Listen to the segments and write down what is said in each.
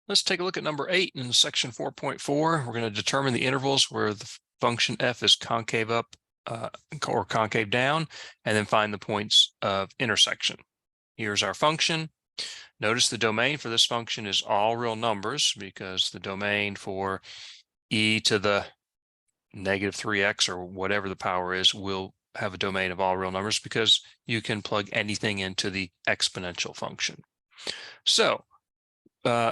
Let's take a look at number 8 in section 4.4. We're going to determine the intervals where the function f is concave up or concave down, and then find the points of intersection. Here's our function. Notice the domain for this function is all real numbers because the domain for e to the negative 3x or whatever the power is will have a domain of all real numbers because you can plug anything into the exponential function. So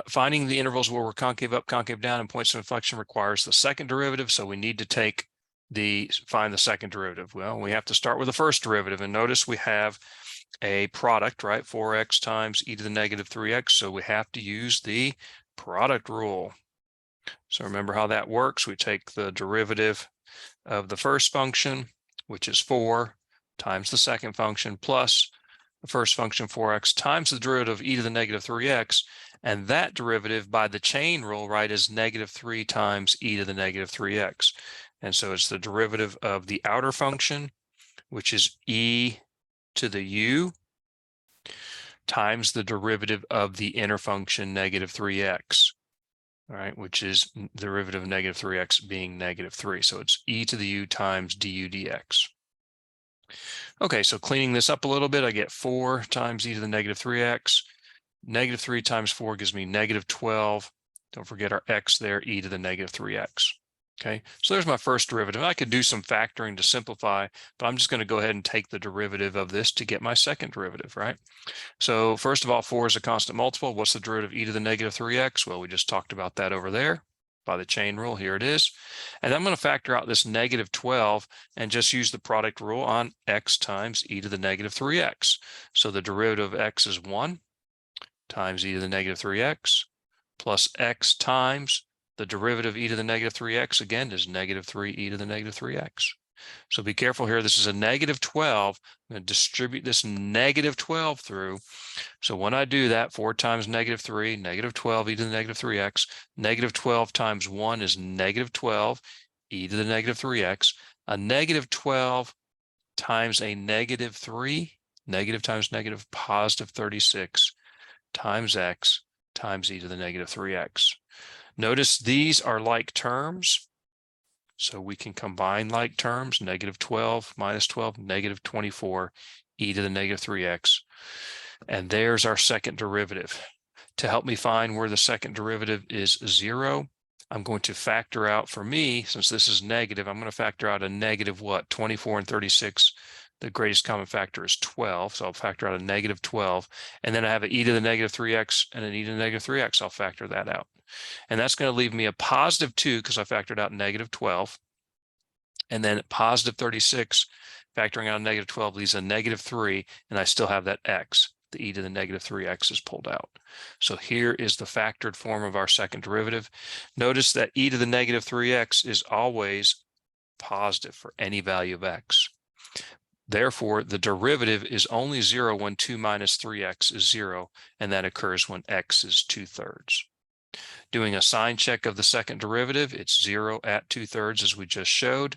finding the intervals where we're concave up, concave down, and points of inflection requires the second derivative. So we need to find the second derivative. Well, we have to start with the first derivative, and notice we have a product, right? 4x times e to the negative 3x. So we have to use the product rule. So remember how that works. We take the derivative of the first function, which is 4, times the second function plus the first function 4x times the derivative of e to the negative 3x, and that derivative by the chain rule, right, is negative 3 times e to the negative 3x. And so it's the derivative of the outer function, which is e to the u, times the derivative of the inner function negative 3x, all right, which is the derivative of negative 3x being negative 3. So it's e to the u times du dx. Okay, so cleaning this up a little bit, I get 4 times e to the negative 3x. Negative 3 times 4 gives me negative 12. Don't forget our x there, e to the negative 3x. Okay, so there's my first derivative. I could do some factoring to simplify, but I'm just going to go ahead and take the derivative of this to get my second derivative, right? So first of all, 4 is a constant multiple. What's the derivative of e to the negative 3x? Well, we just talked about that over there by the chain rule. Here it is. And I'm going to factor out this negative 12 and just use the product rule on x times e to the negative 3x. So the derivative of x is 1 times e to the negative 3x plus x times the derivative of e to the negative 3x, again, is negative 3 e to the negative 3x. So be careful here. This is a negative 12. I'm going to distribute this negative 12 through. So when I do that, 4 times negative 3, negative 12 e to the negative 3x. Negative 12 times 1 is negative 12 e to the negative 3x. A negative 12 times a negative 3, negative times negative, positive 36 times x times e to the negative 3x. Notice these are like terms, so we can combine like terms. Negative 12 minus 12, negative 24 e to the negative 3x. And there's our second derivative. To help me find where the second derivative is 0, I'm going to factor out, for me, since this is negative, I'm going to factor out a negative what? 24 and 36. The greatest common factor is 12, so I'll factor out a negative 12. And then I have an e to the negative 3x and an e to the negative 3x. I'll factor that out. And that's going to leave me a positive 2 because I factored out negative 12. And then positive 36, factoring out negative 12 leaves a negative 3, and I still have that x. The e to the negative 3x is pulled out. So here is the factored form of our second derivative. Notice that e to the negative 3x is always positive for any value of x. Therefore, the derivative is only 0 when 2 minus 3x is 0, and that occurs when x is 2/3. Doing a sign check of the second derivative, it's 0 at 2/3 as we just showed.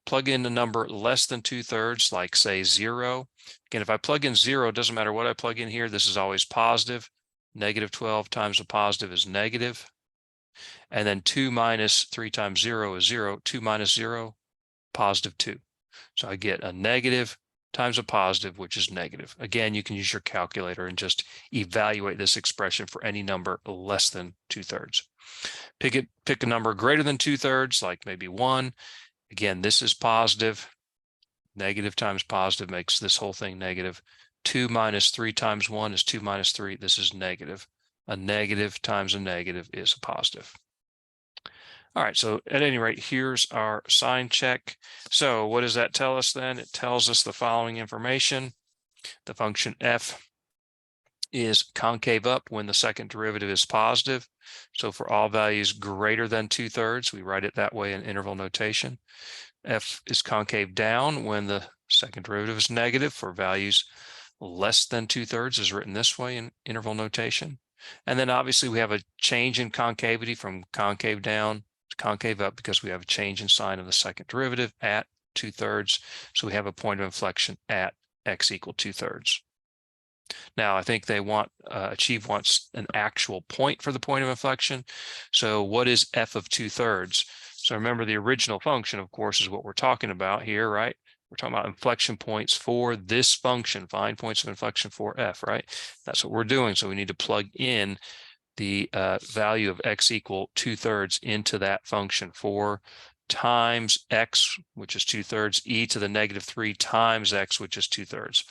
Plug in a number less than 2/3, like say 0. Again, if I plug in 0, it doesn't matter what I plug in here, this is always positive. Negative 12 times a positive is negative. And then 2 minus 3 times 0 is 0. 2 minus 0, positive 2. So I get a negative times a positive, which is negative. Again, you can use your calculator and just evaluate this expression for any number less than 2/3. Pick a number greater than 2/3, like maybe 1. Again, this is positive. Negative times positive makes this whole thing negative. 2 minus 3 times 1 is 2 minus 3. This is negative. A negative times a negative is a positive. All right, so at any rate, here's our sign check. So what does that tell us then? It tells us the following information. The function f is concave up when the second derivative is positive. So for all values greater than 2/3, we write it that way in interval notation. F is concave down when the second derivative is negative. For values less than 2/3 is written this way in interval notation. And then obviously we have a change in concavity from concave down to concave up because we have a change in sign of the second derivative at 2/3. So we have a point of inflection at x equal 2/3. Now, I think they want, Achieve wants an actual point for the point of inflection. So what is f of 2/3? So remember the original function, of course, is what we're talking about here, right? We're talking about inflection points for this function, find points of inflection for f, right? That's what we're doing. So we need to plug in the value of x equal 2/3 into that function. 4 times x, which is 2/3, e to the -3 times x, which is 2/3.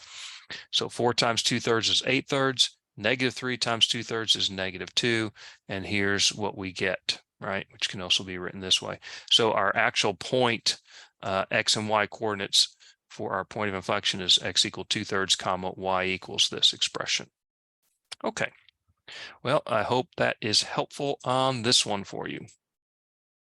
So 4 times 2/3 is 8/3. -3 times 2/3 is -2. And here's what we get, right? Which can also be written this way. So our actual point, x and y coordinates for our point of inflection is x equal 2/3 comma y equals this expression. Okay. Well, I hope that is helpful on this one for you.